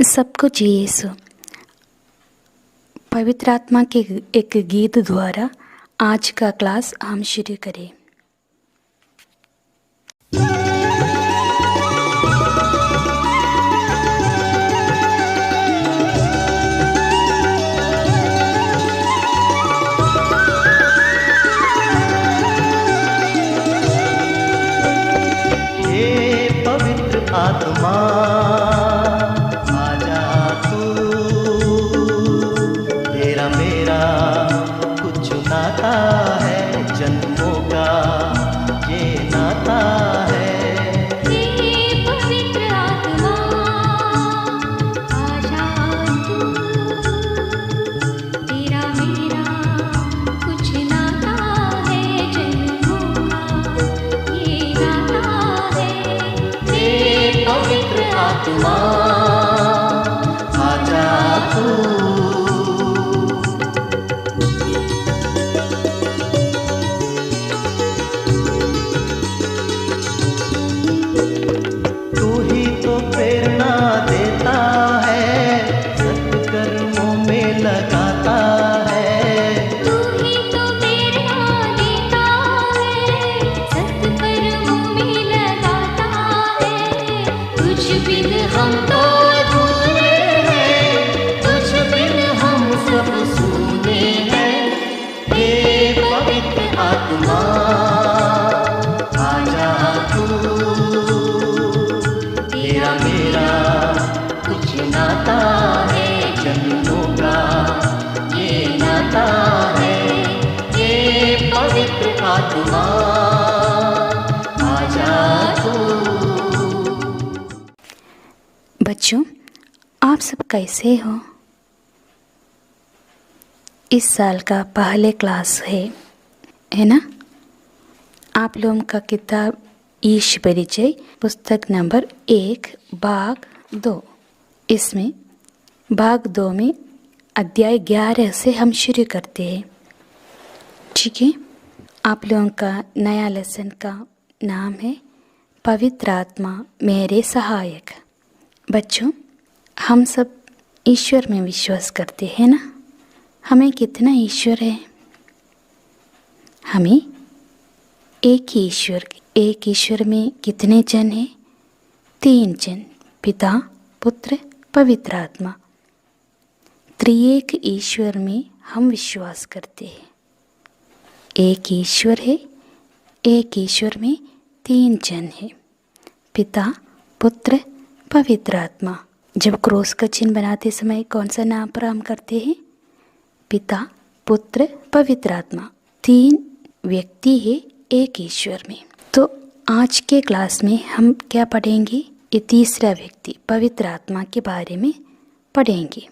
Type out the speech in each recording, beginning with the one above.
सबको चाहिए सो पवित्र आत्मा के एक गीत द्वारा आज का क्लास हम शुरू करें। हे पवित्र आत्मा आजा तू, तेरा मेरा कुछ नाता है, जन्मों का ये नाता है। हे पवित्र आत्मा आजा तू, तेरा मेरा कुछ नाता है, जन्मों का ये नाता है। हे पवित्र आत्मा आजा तू, तू ही तो प्रेरणा देता है, सत्कर्मों में लगाता है। तू ही तो प्रेरणा देता है, सत्कर्मों में लगाता है। तुझ बिन हम तो अधूरे हैं, तुझ बिन हम सब सूने हैं। हे पवित्र आत्मा आजा तू, तेरा मेरा कुछ नाता है, जन्मों का ये नाता है। हे पवित्र आत्मा आजा तू। बच्चों, आप सब कैसे हो? इस साल का पहले क्लास है ना? आप लोगों का किताब ईश परिचय पुस्तक नंबर 1 भाग 2। इसमें भाग 2 में अध्याय 11 से हम शुरू करते हैं। ठीक है, आप लोगों का नया लेसन का नाम है पवित्र आत्मा मेरे सहायक। बच्चों, हम सब ईश्वर में विश्वास करते हैं ना? हमें कितना ईश्वर है? हमें एक ही ईश्वर, एक ईश्वर में कितने जन हैं? 3 जन, पिता, पुत्र, पवित्र आत्मा। त्रिएक ईश्वर में हम विश्वास करते हैं। एक ईश्वर है, एक ईश्वर में 3 जन हैं, पिता, पुत्र, पवित्र आत्मा। जब क्रोस का चिन्ह बनाते समय कौन सा नाम पर हम करते हैं? पिता, पुत्र, पवित्र आत्मा। 3 व्यक्ति है एक ईश्वर में। तो आज के क्लास में हम क्या पढ़ेंगे? ये तीसरा व्यक्ति पवित्र आत्मा के बारे में पढ़ेंगे।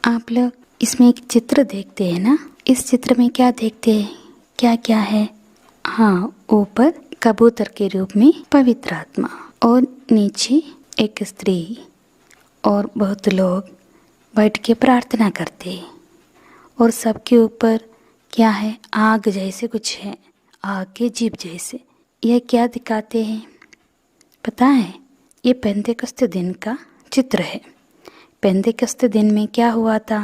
आप लोग इसमें एक चित्र देखते हैं ना, इस चित्र में क्या देखते हैं, क्या क्या है? हाँ, ऊपर कबूतर के रूप में पवित्र आत्मा और नीचे एक स्त्री और बहुत लोग बैठ के प्रार्थना करते हैं। और सबके ऊपर क्या है? आग जैसे कुछ है, आग के जीभ जैसे। यह क्या दिखाते हैं पता है? ये पेंतेकोस्ते दिन का चित्र है। पेंतेकोस्ते दिन में क्या हुआ था?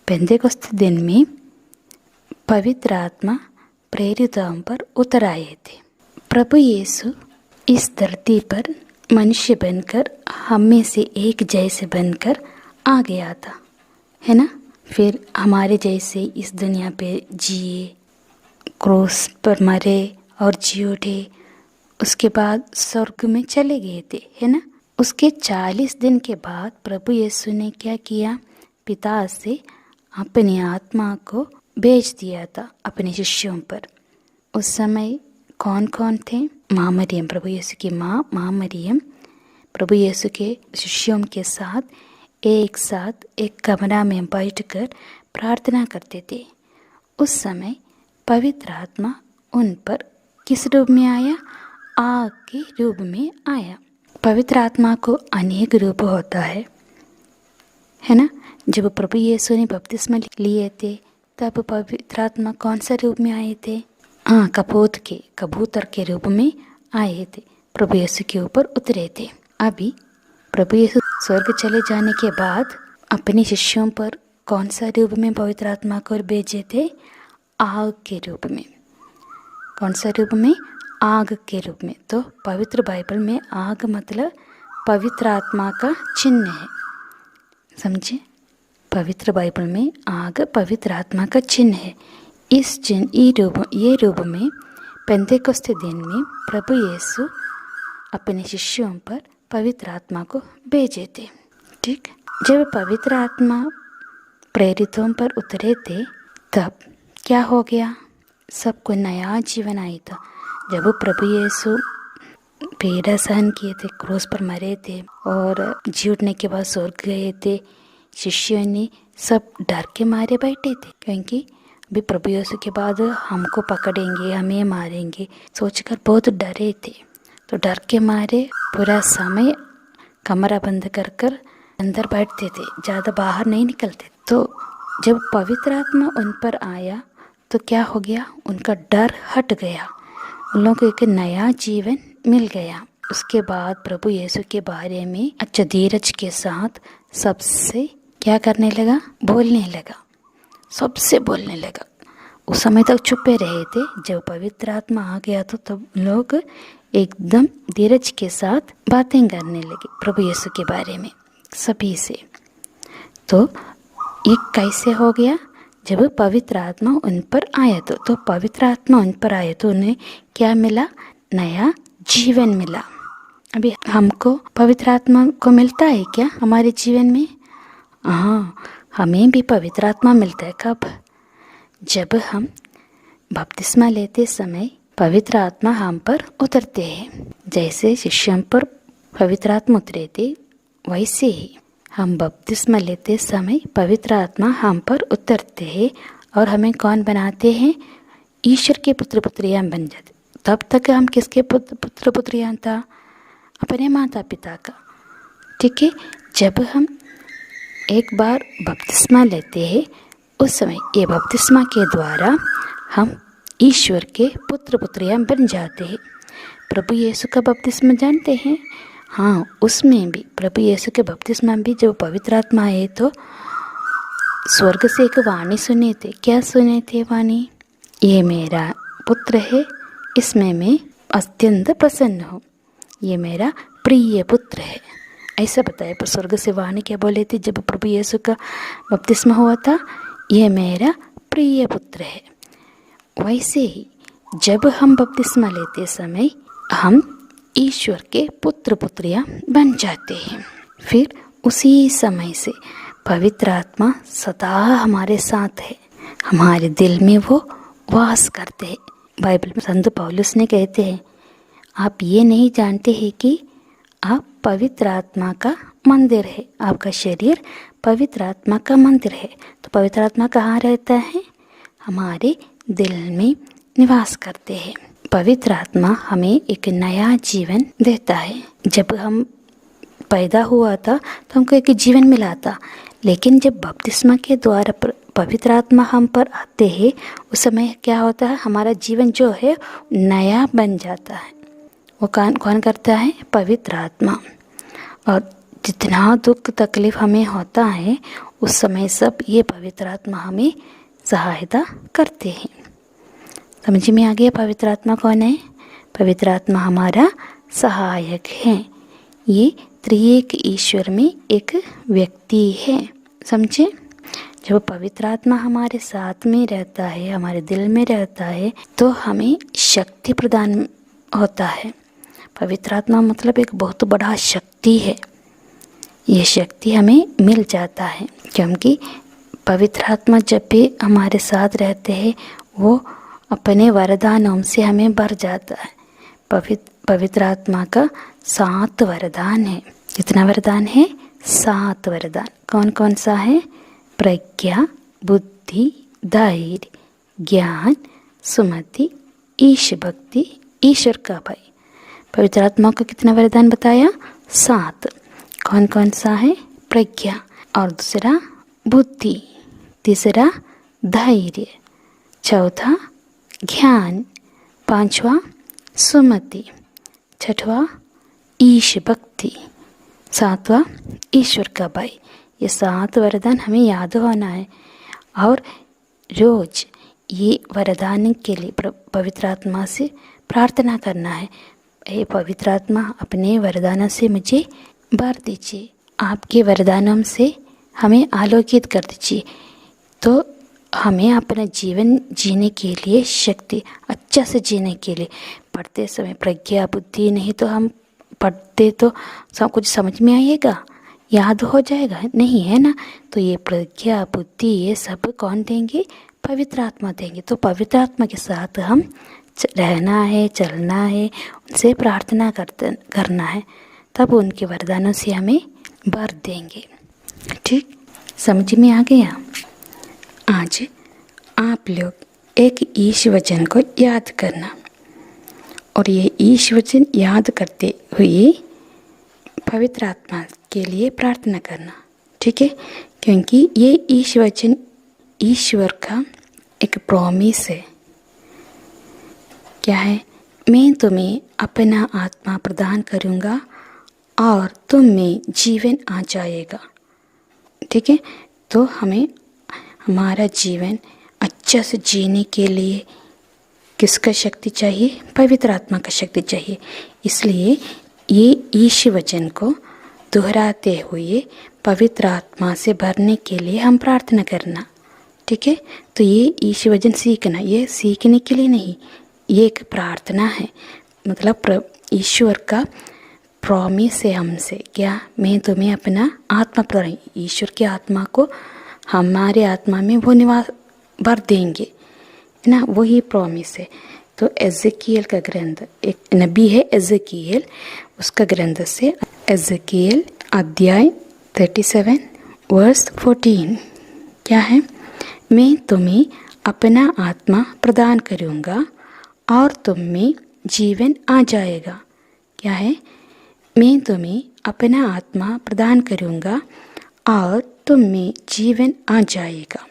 पेंतेकोस्ते दिन में पवित्र आत्मा प्रेरितों पर उतर आए थे। प्रभु यीशु इस धरती पर मनुष्य बनकर हम में से एक जैसे बनकर आ गया था, है ना? फिर हमारे जैसे इस दुनिया पे जिए, क्रूस पर मरे और जी उठे, उसके बाद स्वर्ग में चले गए थे, है ना? उसके 40 दिन के बाद प्रभु यीशु ने क्या किया? पिता से अपनी आत्मा को भेज दिया था अपने शिष्यों पर। उस समय कौन कौन थे? माँ मरियम, प्रभु यीशु की माँ मरियम प्रभु यीशु के शिष्यों के साथ एक कमरा में बैठकर प्रार्थना करते थे। उस समय पवित्र आत्मा उन पर किस रूप में आया? आग के रूप में आया। पवित्र आत्मा को अनेक रूप होता है ना? जब प्रभु यीशु ने बपतिस्मा लिए थे तब पवित्र आत्मा कौन सा रूप में आए थे? हाँ, कबूतर के रूप में आए थे, प्रभु यीशु के ऊपर उतरे थे। अभी प्रभु यीशु स्वर्ग चले जाने के बाद अपने शिष्यों पर कौन सा रूप में पवित्र आत्मा को भेजे थे? आग के रूप में। कौन सा रूप में? आग के रूप में। तो पवित्र बाइबल में आग मतलब पवित्र आत्मा का चिन्ह है, समझे? पवित्र बाइबल में आग पवित्र आत्मा का चिन्ह है। इस चिन्ह ये रूप में पेंतेकोस्ते दिन में प्रभु यीशु अपने शिष्यों पर पवित्र आत्मा को भेजे थे। ठीक, जब पवित्र आत्मा प्रेरितों पर उतरे थे तब क्या हो गया? सबको नया जीवन आया था। जब प्रभु यीशु पीड़ा सहन किए थे, क्रूस पर मरे थे और जी उठने के बाद स्वर्ग गए थे, शिष्यों ने सब डर के मारे बैठे थे, क्योंकि अभी प्रभु यीशु के बाद हमको पकड़ेंगे, हमें मारेंगे सोचकर बहुत डरे थे। तो डर के मारे पूरा समय कमरा बंद कर कर अंदर बैठते थे, ज़्यादा बाहर नहीं निकलते। तो जब पवित्र आत्मा उन पर आया तो क्या हो गया? उनका डर हट गया, उन लोगों को एक नया जीवन मिल गया। उसके बाद प्रभु यीशु के बारे में अच्छा धीरज के साथ सबसे क्या करने लगा? बोलने लगा, सबसे बोलने लगा। उस समय तक चुपे रहे थे, जब पवित्र आत्मा आ गया तो तब लोग एकदम धीरज के साथ बातें करने लगे प्रभु यीशु के बारे में सभी से। तो ये कैसे हो गया? जब पवित्र आत्मा उन पर आया तो पवित्र आत्मा उन पर आया तो उन्हें क्या मिला? नया जीवन मिला। अभी हमको पवित्र आत्मा को मिलता है क्या हमारे जीवन में? हाँ, हमें भी पवित्र आत्मा मिलता है। कब? जब हम बपतिस्मा लेते समय पवित्र आत्मा हम पर उतरते हैं। जैसे शिष्यों पर पवित्र आत्मा उतरे थे, वैसे ही हम बपतिस्मा लेते समय पवित्र आत्मा हम पर उतरते हैं और हमें कौन बनाते हैं? ईश्वर के पुत्र पुत्रियां बन जाते। तब तक हम किसके पुत्र पुत्रियां था? अपने माता पिता का। ठीक है, जब हम एक बार बपतिस्मा लेते हैं उस समय ये बपतिस्मा के द्वारा हम ईश्वर के पुत्र पुत्रियां बन जाते हैं। प्रभु यीशु का बपतिस्मा जानते हैं? हाँ, उसमें भी प्रभु यीशु के बपतिस्मा में भी जब पवित्र आत्मा आए तो स्वर्ग से एक वाणी सुने थे। क्या सुने थे वाणी? ये मेरा पुत्र है, इसमें मैं अत्यंत प्रसन्न हूँ, ये मेरा प्रिय पुत्र है, ऐसा बताया। पर स्वर्ग से वाणी क्या बोले थे जब प्रभु यीशु का बपतिस्मा हुआ था? ये मेरा प्रिय पुत्र है। वैसे ही जब हम बपतिस्मा लेते समय हम ईश्वर के पुत्र पुत्रियां बन जाते हैं। फिर उसी समय से पवित्र आत्मा सदा हमारे साथ है, हमारे दिल में वो वास करते हैं। बाइबल में संत पौलुस ने कहते हैं, आप ये नहीं जानते हैं कि आप पवित्र आत्मा का मंदिर है, आपका शरीर पवित्र आत्मा का मंदिर है। तो पवित्र आत्मा कहाँ रहता है? हमारे दिल में निवास करते हैं। पवित्र आत्मा हमें एक नया जीवन देता है। जब हम पैदा हुआ था तो हमको एक जीवन मिला था, लेकिन जब बपतिस्मा के द्वारा पवित्र आत्मा हम पर आते हैं, उस समय क्या होता है? हमारा जीवन जो है नया बन जाता है। वो कौन करता है? पवित्र आत्मा। और जितना दुख तकलीफ हमें होता है उस समय सब ये पवित्र आत्मा हमें सहायता करते हैं। समझ में आ गया पवित्र आत्मा कौन है? पवित्र आत्मा हमारा सहायक है। ये त्रिएक ईश्वर में एक व्यक्ति है। समझे? जब पवित्र आत्मा हमारे साथ में रहता है, हमारे दिल में रहता है, तो हमें शक्ति प्रदान होता है। पवित्र आत्मा मतलब एक बहुत बड़ा शक्ति है। ये शक्ति हमें मिल जाता है क्योंकि पवित्र आत्मा जब भी हमारे साथ रहते हैं वो अपने वरदानों से हमें भर जाता है। पवित्र आत्मा का 7 वरदान है। कितना वरदान है? 7 वरदान। कौन कौन सा है? प्रज्ञा, बुद्धि, धैर्य, ज्ञान, सुमति, ईश भक्ति, ईश्वर का भय। पवित्र आत्मा का कितना वरदान बताया? 7। कौन कौन सा है? प्रज्ञा, और दूसरा बुद्धि, तीसरा धैर्य, चौथा ज्ञान, 5वां सुमति, 6वां ईश भक्ति, 7वां ईश्वर का भय। ये 7 वरदान हमें याद होना है और रोज ये वरदान के लिए पवित्र आत्मा से प्रार्थना करना है। हे पवित्र आत्मा, अपने वरदानों से मुझे भर दीजिए, आपके वरदानों से हमें आलोकित कर दीजिए, तो हमें अपना जीवन जीने के लिए शक्ति, अच्छा से जीने के लिए। पढ़ते समय प्रज्ञा बुद्धि नहीं तो हम पढ़ते तो सब कुछ समझ में आएगा, याद हो जाएगा नहीं, है ना? तो ये प्रज्ञा बुद्धि ये सब कौन देंगे? पवित्र आत्मा देंगे। तो पवित्र आत्मा के साथ हम रहना है, चलना है, उनसे प्रार्थना करना है, तब उनके वरदानों से हमें भर देंगे। ठीक, समझ में आ गया? आज आप लोग एक ईश वचन को याद करना और ये ईश वचन याद करते हुए पवित्र आत्मा के लिए प्रार्थना करना। ठीक है? क्योंकि ये ईश वचन ईश्वर का एक प्रॉमिस है। क्या है? मैं तुम्हें अपना आत्मा प्रदान करूँगा और तुम में जीवन आ जाएगा। ठीक है? तो हमें हमारा जीवन अच्छा से जीने के लिए किसका शक्ति चाहिए? पवित्र आत्मा का शक्ति चाहिए। इसलिए ये ईश वचन को दोहराते हुए पवित्र आत्मा से भरने के लिए हम प्रार्थना करना। ठीक है? तो ये ईश वचन सीखना, ये सीखने के लिए नहीं, ये एक प्रार्थना है। मतलब ईश्वर का प्रॉमिस है हमसे। क्या? मैं तुम्हें अपना आत्मा प्रदान, ईश्वर की आत्मा को हमारे आत्मा में वो निवास भर देंगे, है ना? वही प्रॉमिस है। तो एज़ेकिएल का ग्रंथ, एक नबी है एज़ेकिएल, उसका ग्रंथ से एज़ेकिएल अध्याय 37 वर्स 14 क्या है? मैं तुम्हें अपना आत्मा प्रदान करूँगा और तुम में जीवन आ जाएगा। क्या है? मैं तुम्हें अपना आत्मा प्रदान करूँगा और तुम में जीवन आ जाएगा।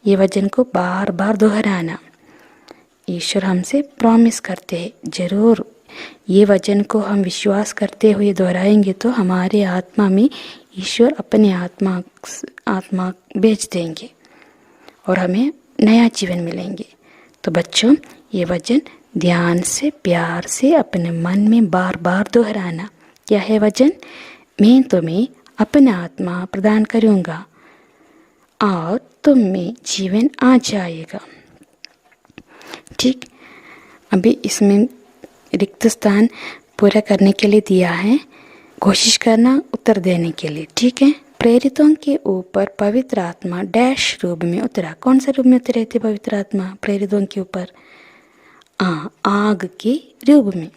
ये वचन को बार बार दोहराना। ईश्वर हमसे प्रॉमिस करते हैं, ज़रूर ये वचन को हम विश्वास करते हुए दोहराएंगे तो हमारे आत्मा में ईश्वर अपने आत्मा भेज देंगे और हमें नया जीवन मिलेंगे। तो बच्चों, ये वचन ध्यान से प्यार से अपने मन में बार बार दोहराना। क्या है वचन? मैं तुम्हें अपना आत्मा प्रदान करूँगा और तुम में जीवन आ जाएगा। ठीक, अभी इसमें रिक्त स्थान पूरा करने के लिए दिया है, कोशिश करना उत्तर देने के लिए। ठीक है? प्रेरितों के ऊपर पवित्र आत्मा डैश रूप में उतरा। कौन सा रूप में उतरे थे पवित्र आत्मा प्रेरितों के ऊपर? आग के रूप में,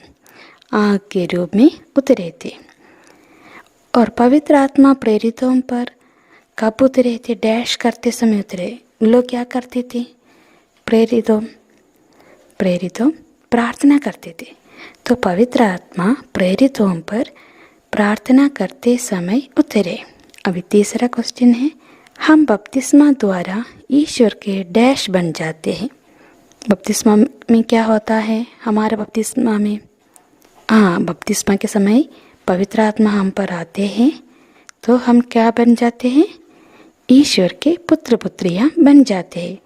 आग के रूप में उतरे थे। और पवित्र आत्मा प्रेरितों पर कब उतरे थे? डैश करते समय उतरे। लोग क्या करते थे? प्रेरितों प्रार्थना करते थे। तो पवित्र आत्मा प्रेरितों पर प्रार्थना करते समय उतरे। अभी तीसरा क्वेश्चन है, हम बपतिस्मा द्वारा ईश्वर के डैश बन जाते हैं। बपतिस्मा में क्या होता है? हमारे बपतिस्मा में बपतिस्मा के समय पवित्र आत्मा हम पर आते हैं तो हम क्या बन जाते हैं? ईश्वर के पुत्र पुत्रियां बन जाते हैं।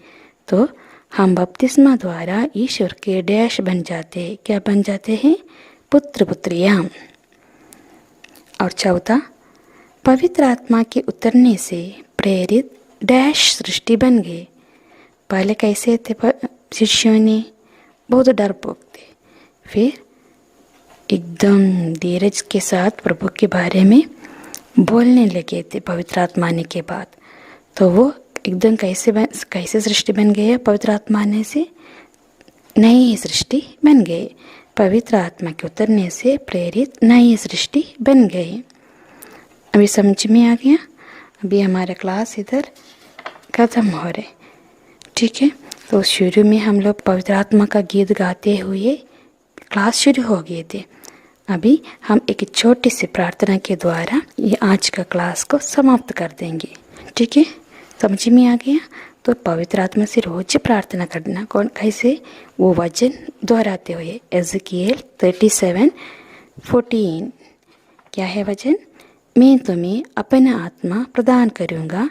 तो हम बपतिस्मा द्वारा ईश्वर के डैश बन जाते हैं। क्या बन जाते हैं? पुत्र पुत्रियां। और चौथा, पवित्र आत्मा के उतरने से प्रेरित डैश सृष्टि बन गए। पहले कैसे थे शिष्यों ने? बहुत डरपोक थे। फिर एकदम धीरज के साथ प्रभु के बारे में बोलने लगे थे पवित्र आत्मा आने के बाद। तो वो एकदम कैसे सृष्टि बन गई है? पवित्र आत्मा आने से नई सृष्टि बन गई। पवित्र आत्मा के उतरने से प्रेरित नई सृष्टि बन गई। अभी समझ में आ गया? अभी हमारा क्लास इधर खत्म हो रहे, ठीक है। तो शुरू में हम लोग पवित्र आत्मा का गीत गाते हुए क्लास शुरू हो गए थे। अभी हम एक छोटी सी प्रार्थना के द्वारा ये आज का क्लास को समाप्त कर देंगे, ठीक है। समझ में आ गया? तो पवित्र आत्मा से रोज प्रार्थना करना। कौन कैसे? वो वचन दोहराते हुए। एज़ेकिएल 37:14 क्या है वचन? मैं तुम्हें अपना आत्मा प्रदान करूँगा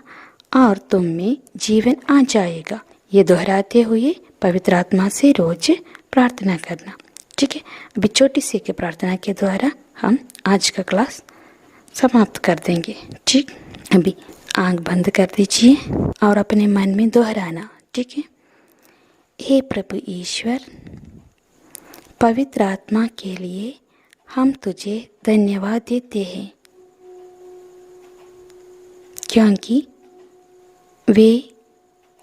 और तुम में जीवन आ जाएगा। ये दोहराते हुए पवित्र आत्मा से रोज प्रार्थना करना, ठीक है। अभी छोटी सी के प्रार्थना के द्वारा हम आज का क्लास समाप्त कर देंगे, ठीक। अभी आंख बंद कर दीजिए और अपने मन में दोहराना, ठीक है। हे प्रभु ईश्वर, पवित्र आत्मा के लिए हम तुझे धन्यवाद देते हैं, क्योंकि वे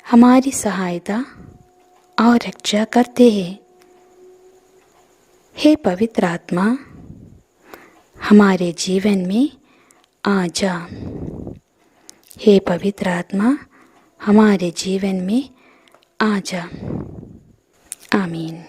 हमारी सहायता और रक्षा करते हैं। हे पवित्र आत्मा, हमारे जीवन में आ जा। हे पवित्र आत्मा, हमारे जीवन में आ जा। आमीन।